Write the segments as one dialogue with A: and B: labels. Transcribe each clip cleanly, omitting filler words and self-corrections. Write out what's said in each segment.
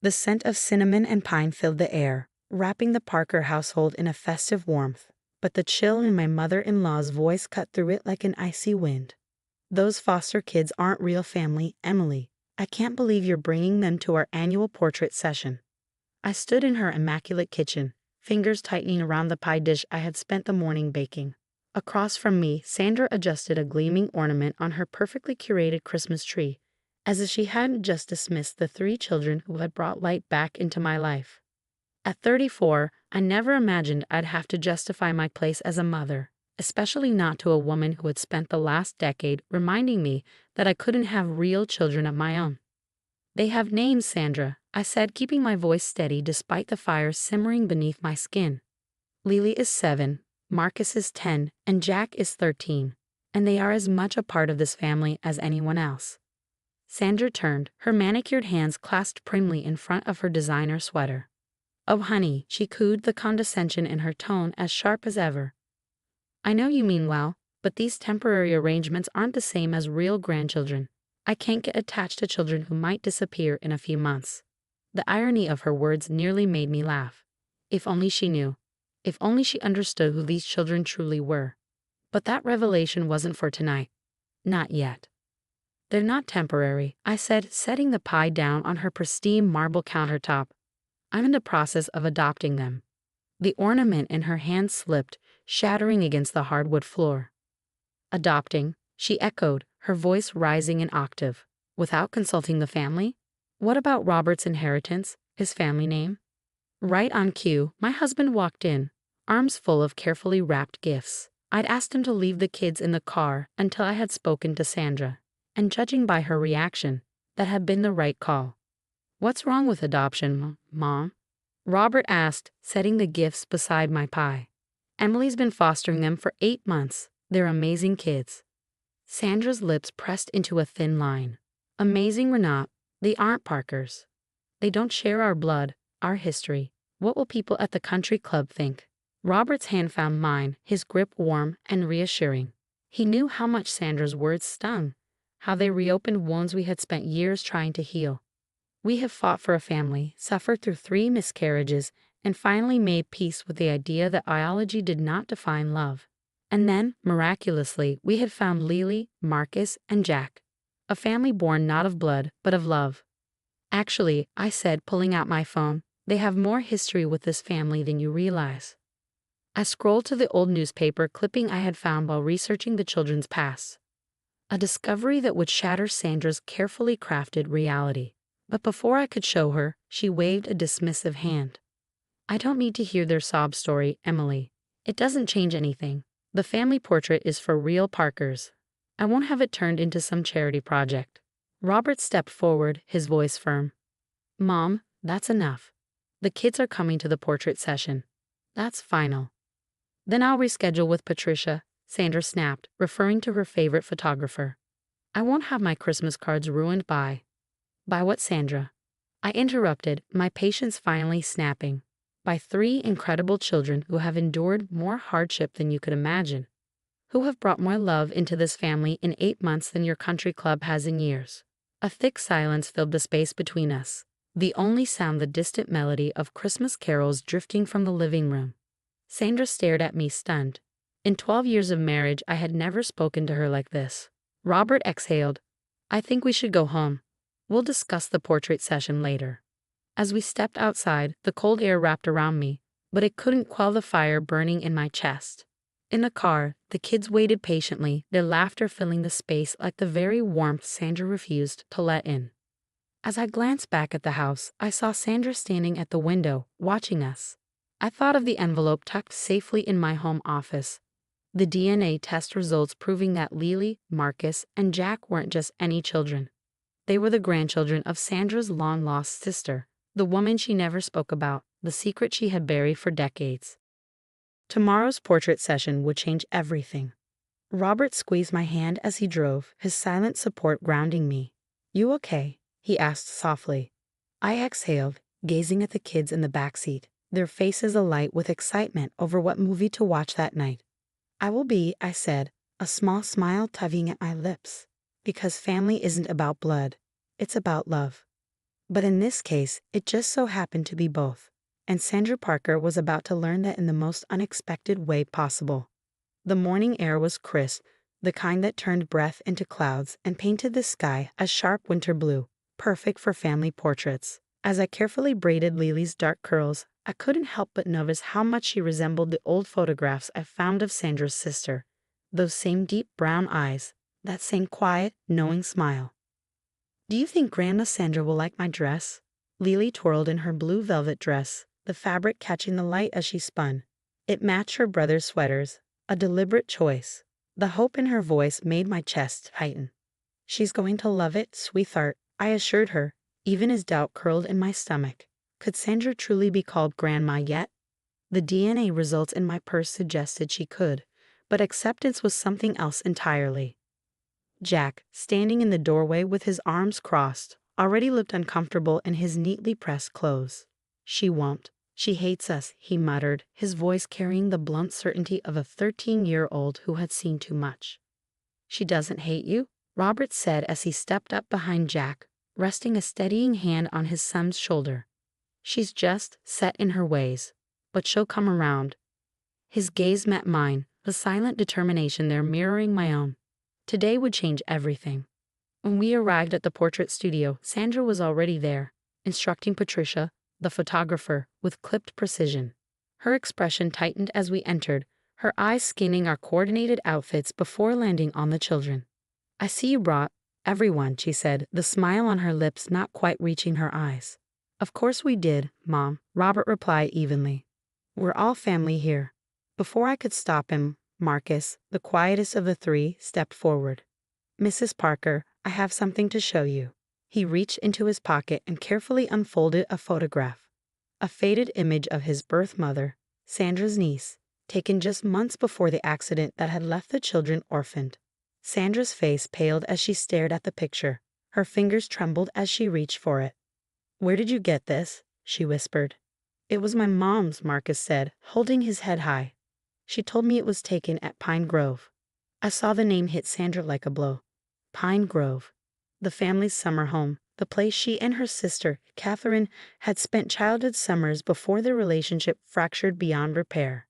A: The scent of cinnamon and pine filled the air, wrapping the Parker household in a festive warmth, but the chill in my mother-in-law's voice cut through it like an icy wind. Those foster kids aren't real family, Emily. I can't believe you're bringing them to our annual portrait session. I stood in her immaculate kitchen, fingers tightening around the pie dish I had spent the morning baking. Across from me, Sandra adjusted a gleaming ornament on her perfectly curated Christmas tree, as if she hadn't just dismissed the 3 children who had brought light back into my life. At 34, I never imagined I'd have to justify my place as a mother, especially not to a woman who had spent the last decade reminding me that I couldn't have real children of my own. They have names, Sandra, I said, keeping my voice steady despite the fire simmering beneath my skin. Lily is 7, Marcus is 10, and Jack is 13, and they are as much a part of this family as anyone else. Sandra turned, her manicured hands clasped primly in front of her designer sweater. Oh honey, she cooed, the condescension in her tone as sharp as ever. I know you mean well, but these temporary arrangements aren't the same as real grandchildren. I can't get attached to children who might disappear in a few months. The irony of her words nearly made me laugh. If only she knew. If only she understood who these children truly were. But that revelation wasn't for tonight. Not yet. They're not temporary, I said, setting the pie down on her pristine marble countertop. I'm in the process of adopting them. The ornament in her hand slipped, shattering against the hardwood floor. Adopting, she echoed, her voice rising an octave. Without consulting the family? What about Robert's inheritance, his family name? Right on cue, my husband walked in, arms full of carefully wrapped gifts. I'd asked him to leave the kids in the car until I had spoken to Sandra, and judging by her reaction, that had been the right call. What's wrong with adoption, Mom? Robert asked, setting the gifts beside my pie. Emily's been fostering them for 8 months. They're amazing kids. Sandra's lips pressed into a thin line. Amazing or not, they aren't Parkers. They don't share our blood, our history. What will people at the country club think? Robert's hand found mine, his grip warm and reassuring. He knew how much Sandra's words stung, how they reopened wounds we had spent years trying to heal. We have fought for a family, suffered through 3 miscarriages, and finally made peace with the idea that biology did not define love. And then, miraculously, we had found Lily, Marcus, and Jack. A family born not of blood, but of love. Actually, I said, pulling out my phone, they have more history with this family than you realize. I scrolled to the old newspaper clipping I had found while researching the children's past. A discovery that would shatter Sandra's carefully crafted reality. But before I could show her, she waved a dismissive hand. I don't need to hear their sob story, Emily. It doesn't change anything. The family portrait is for real Parkers. I won't have it turned into some charity project. Robert stepped forward, his voice firm. Mom, that's enough. The kids are coming to the portrait session. That's final. Then I'll reschedule with Patricia, Sandra snapped, referring to her favorite photographer. I won't have my Christmas cards ruined by what, Sandra? I interrupted, my patience finally snapping. By 3 incredible children who have endured more hardship than you could imagine. Who have brought more love into this family in 8 months than your country club has in years. A thick silence filled the space between us. The only sound the distant melody of Christmas carols drifting from the living room. Sandra stared at me stunned. In 12 years of marriage I had never spoken to her like this. Robert exhaled. I think we should go home. We'll discuss the portrait session later. As we stepped outside, the cold air wrapped around me, but it couldn't quell the fire burning in my chest. In the car, the kids waited patiently, their laughter filling the space like the very warmth Sandra refused to let in. As I glanced back at the house, I saw Sandra standing at the window, watching us. I thought of the envelope tucked safely in my home office. The DNA test results proving that Lily, Marcus, and Jack weren't just any children. They were the grandchildren of Sandra's long-lost sister, the woman she never spoke about, the secret she had buried for decades. Tomorrow's portrait session would change everything. Robert squeezed my hand as he drove, his silent support grounding me. You okay? He asked softly. I exhaled, gazing at the kids in the backseat, their faces alight with excitement over what movie to watch that night. I will be, I said, a small smile tugging at my lips. Because family isn't about blood, it's about love. But in this case, it just so happened to be both. And Sandra Parker was about to learn that in the most unexpected way possible. The morning air was crisp, the kind that turned breath into clouds and painted the sky a sharp winter blue, perfect for family portraits. As I carefully braided Lily's dark curls, I couldn't help but notice how much she resembled the old photographs I found of Sandra's sister. Those same deep brown eyes, that same quiet, knowing smile. "Do you think Grandma Sandra will like my dress?" Lily twirled in her blue velvet dress, the fabric catching the light as she spun. It matched her brother's sweaters, a deliberate choice. The hope in her voice made my chest tighten. "She's going to love it, sweetheart," I assured her, even as doubt curled in my stomach. Could Sandra truly be called Grandma yet? The DNA results in my purse suggested she could, but acceptance was something else entirely. Jack, standing in the doorway with his arms crossed, already looked uncomfortable in his neatly pressed clothes. "She won't. She hates us," he muttered, his voice carrying the blunt certainty of a 13-year-old who had seen too much. "She doesn't hate you," Robert said as he stepped up behind Jack, resting a steadying hand on his son's shoulder. "She's just set in her ways. But she'll come around." His gaze met mine, the silent determination there mirroring my own. Today would change everything. When we arrived at the portrait studio, Sandra was already there, instructing Patricia, the photographer, with clipped precision. Her expression tightened as we entered, her eyes scanning our coordinated outfits before landing on the children. "I see you brought everyone," she said, the smile on her lips not quite reaching her eyes. "Of course we did, Mom," Robert replied evenly. "We're all family here." Before I could stop him, Marcus, the quietest of the three, stepped forward. "Mrs. Parker, I have something to show you." He reached into his pocket and carefully unfolded a photograph. A faded image of his birth mother, Sandra's niece, taken just months before the accident that had left the children orphaned. Sandra's face paled as she stared at the picture. Her fingers trembled as she reached for it. "Where did you get this?" she whispered. "It was my mom's," Marcus said, holding his head high. "She told me it was taken at Pine Grove." I saw the name hit Sandra like a blow. Pine Grove. The family's summer home, the place she and her sister, Catherine, had spent childhood summers before their relationship fractured beyond repair.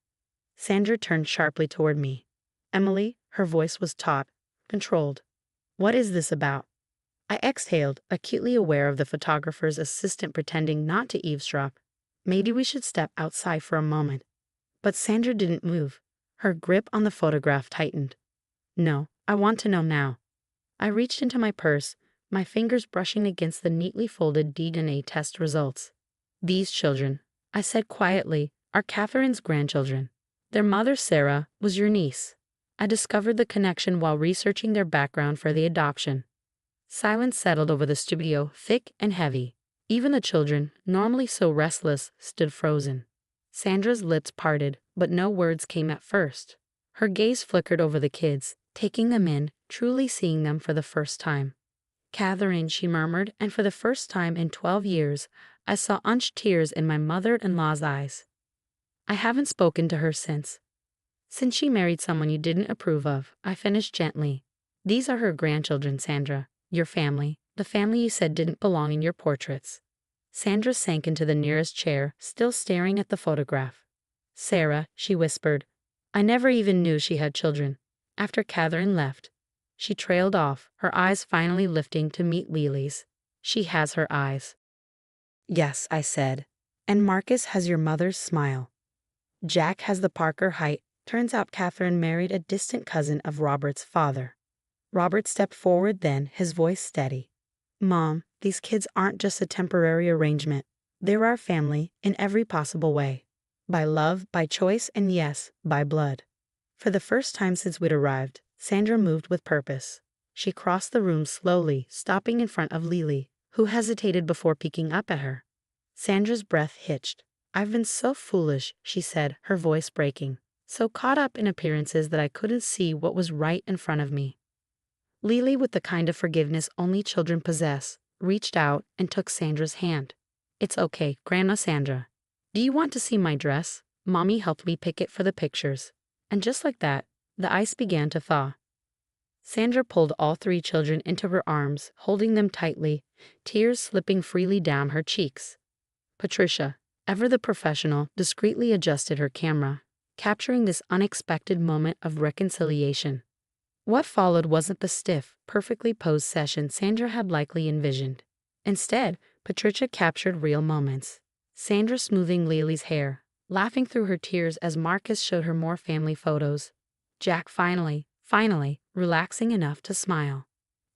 A: Sandra turned sharply toward me. "Emily," her voice was taut, controlled. "What is this about?" I exhaled, acutely aware of the photographer's assistant pretending not to eavesdrop. Maybe we should step outside for a moment. But Sandra didn't move. Her grip on the photograph tightened. "No, I want to know now." I reached into my purse, my fingers brushing against the neatly folded DNA test results. "These children," I said quietly, "are Catherine's grandchildren. Their mother, Sarah, was your niece." I discovered the connection while researching their background for the adoption. Silence settled over the studio, thick and heavy. Even the children, normally so restless, stood frozen. Sandra's lips parted, but no words came at first. Her gaze flickered over the kids, taking them in, truly seeing them for the first time. "Catherine," she murmured, and for the first time in 12 years, I saw unshed tears in my mother-in-law's eyes. "I haven't spoken to her since." "Since she married someone you didn't approve of," I finished gently. "These are her grandchildren, Sandra. Your family, the family you said didn't belong in your portraits." Sandra sank into the nearest chair, still staring at the photograph. "Sarah," she whispered. "I never even knew she had children. After Catherine left." She trailed off, her eyes finally lifting to meet Lily's. "She has her eyes." "Yes," I said. "And Marcus has your mother's smile. Jack has the Parker height. Turns out Catherine married a distant cousin of Robert's father." Robert stepped forward then, his voice steady. "Mom, these kids aren't just a temporary arrangement. They're our family in every possible way. By love, by choice, and yes, by blood." For the first time since we'd arrived, Sandra moved with purpose. She crossed the room slowly, stopping in front of Lily, who hesitated before peeking up at her. Sandra's breath hitched. "I've been so foolish," she said, her voice breaking. "So caught up in appearances that I couldn't see what was right in front of me." Lily, with the kind of forgiveness only children possess, reached out and took Sandra's hand. "It's okay, Grandma Sandra. Do you want to see my dress? Mommy helped me pick it for the pictures." And just like that, the ice began to thaw. Sandra pulled all three children into her arms, holding them tightly, tears slipping freely down her cheeks. Patricia, ever the professional, discreetly adjusted her camera, capturing this unexpected moment of reconciliation. What followed wasn't the stiff, perfectly posed session Sandra had likely envisioned. Instead, Patricia captured real moments. Sandra smoothing Lily's hair, laughing through her tears as Marcus showed her more family photos. Jack finally, relaxing enough to smile.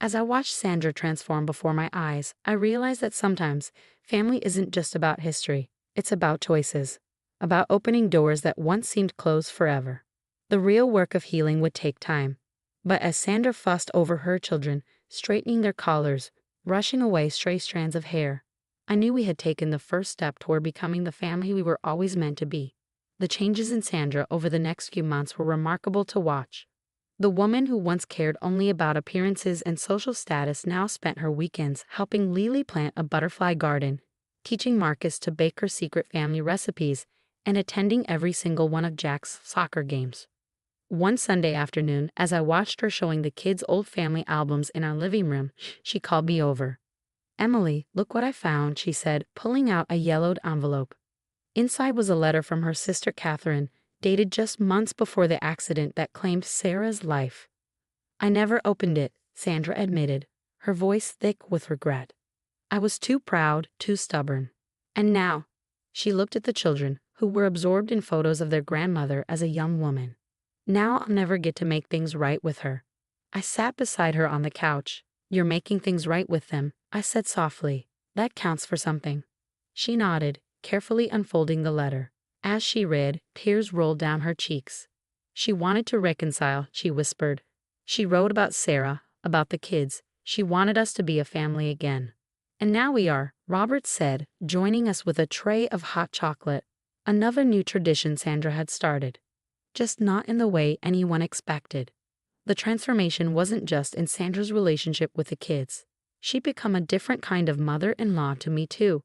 A: As I watched Sandra transform before my eyes, I realized that sometimes family isn't just about history, it's about choices, about opening doors that once seemed closed forever. The real work of healing would take time. But as Sandra fussed over her children, straightening their collars, brushing away stray strands of hair, I knew we had taken the first step toward becoming the family we were always meant to be. The changes in Sandra over the next few months were remarkable to watch. The woman who once cared only about appearances and social status now spent her weekends helping Lily plant a butterfly garden, teaching Marcus to bake her secret family recipes, and attending every single one of Jack's soccer games. One Sunday afternoon, as I watched her showing the kids old family albums in our living room, she called me over. "Emily, look what I found," she said, pulling out a yellowed envelope. Inside was a letter from her sister Catherine, dated just months before the accident that claimed Sarah's life. "I never opened it," Sandra admitted, her voice thick with regret. "I was too proud, too stubborn. And now," she looked at the children, who were absorbed in photos of their grandmother as a young woman. "Now I'll never get to make things right with her." I sat beside her on the couch. "You're making things right with them," I said softly. "That counts for something." She nodded, carefully unfolding the letter. As she read, tears rolled down her cheeks. "She wanted to reconcile," she whispered. "She wrote about Sarah, about the kids. She wanted us to be a family again. And now we are," Robert said, joining us with a tray of hot chocolate. Another new tradition Sandra had started. Just not in the way anyone expected. The transformation wasn't just in Sandra's relationship with the kids. She'd become a different kind of mother-in-law to me too.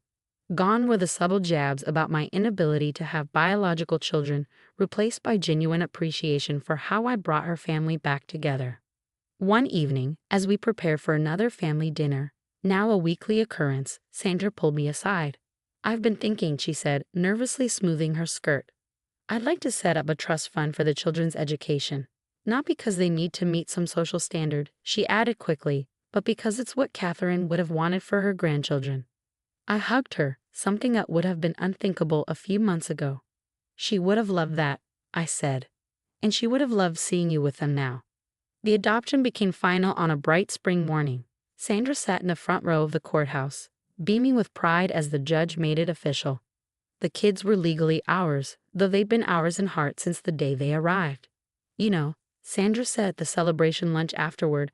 A: Gone were the subtle jabs about my inability to have biological children, replaced by genuine appreciation for how I brought her family back together. One evening, as we prepared for another family dinner, now a weekly occurrence, Sandra pulled me aside. "I've been thinking," she said, nervously smoothing her skirt. "I'd like to set up a trust fund for the children's education. Not because they need to meet some social standard," she added quickly, "but because it's what Catherine would have wanted for her grandchildren." I hugged her, something that would have been unthinkable a few months ago. "She would have loved that," I said. "And she would have loved seeing you with them now." The adoption became final on a bright spring morning. Sandra sat in the front row of the courthouse, beaming with pride as the judge made it official. The kids were legally ours, though they'd been ours in heart since the day they arrived. "You know," Sandra said at the celebration lunch afterward,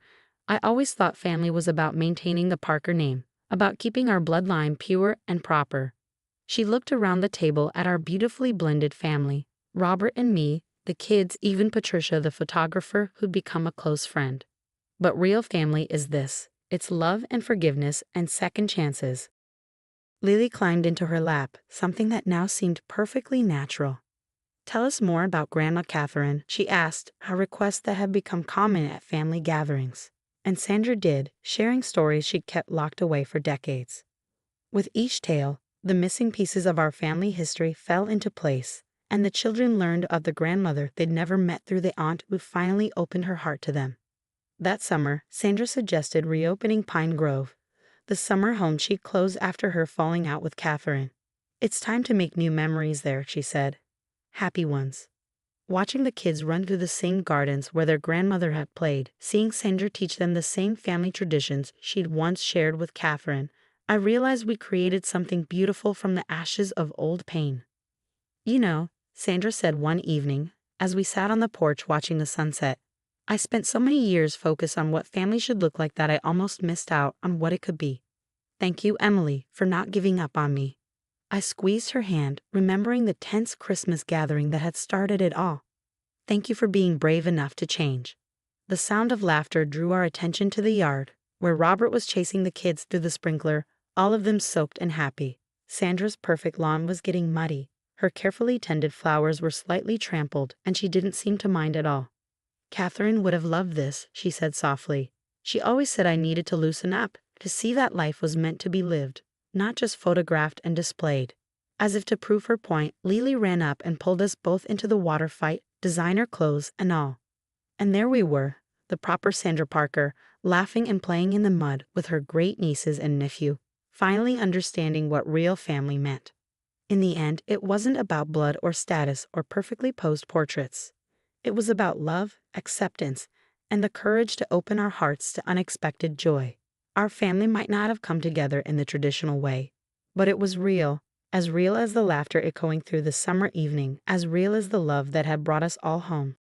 A: "I always thought family was about maintaining the Parker name, about keeping our bloodline pure and proper." She looked around the table at our beautifully blended family, Robert and me, the kids, even Patricia, the photographer who'd become a close friend. "But real family is this. It's love and forgiveness and second chances." Lily climbed into her lap, something that now seemed perfectly natural. "Tell us more about Grandma Catherine," she asked, a request that had become common at family gatherings. And Sandra did, sharing stories she'd kept locked away for decades. With each tale, the missing pieces of our family history fell into place, and the children learned of the grandmother they'd never met through the aunt who finally opened her heart to them. That summer, Sandra suggested reopening Pine Grove, the summer home she'd closed after her falling out with Catherine. "It's time to make new memories there," she said. "Happy ones." Watching the kids run through the same gardens where their grandmother had played, seeing Sandra teach them the same family traditions she'd once shared with Catherine, I realized we created something beautiful from the ashes of old pain. "You know," Sandra said one evening, as we sat on the porch watching the sunset, "I spent so many years focused on what family should look like that I almost missed out on what it could be. Thank you, Emily, for not giving up on me." I squeezed her hand, remembering the tense Christmas gathering that had started it all. "Thank you for being brave enough to change." The sound of laughter drew our attention to the yard, where Robert was chasing the kids through the sprinkler, all of them soaked and happy. Sandra's perfect lawn was getting muddy. Her carefully tended flowers were slightly trampled, and she didn't seem to mind at all. "Catherine would have loved this," she said softly. "She always said I needed to loosen up, to see that life was meant to be lived, not just photographed and displayed. As if to prove her point, Lily ran up and pulled us both into the water fight, designer clothes and all. And there we were, the proper Sandra Parker, laughing and playing in the mud with her great nieces and nephew, finally understanding what real family meant. In the end, it wasn't about blood or status or perfectly posed portraits. It was about love, acceptance, and the courage to open our hearts to unexpected joy. Our family might not have come together in the traditional way, but it was real as the laughter echoing through the summer evening, as real as the love that had brought us all home.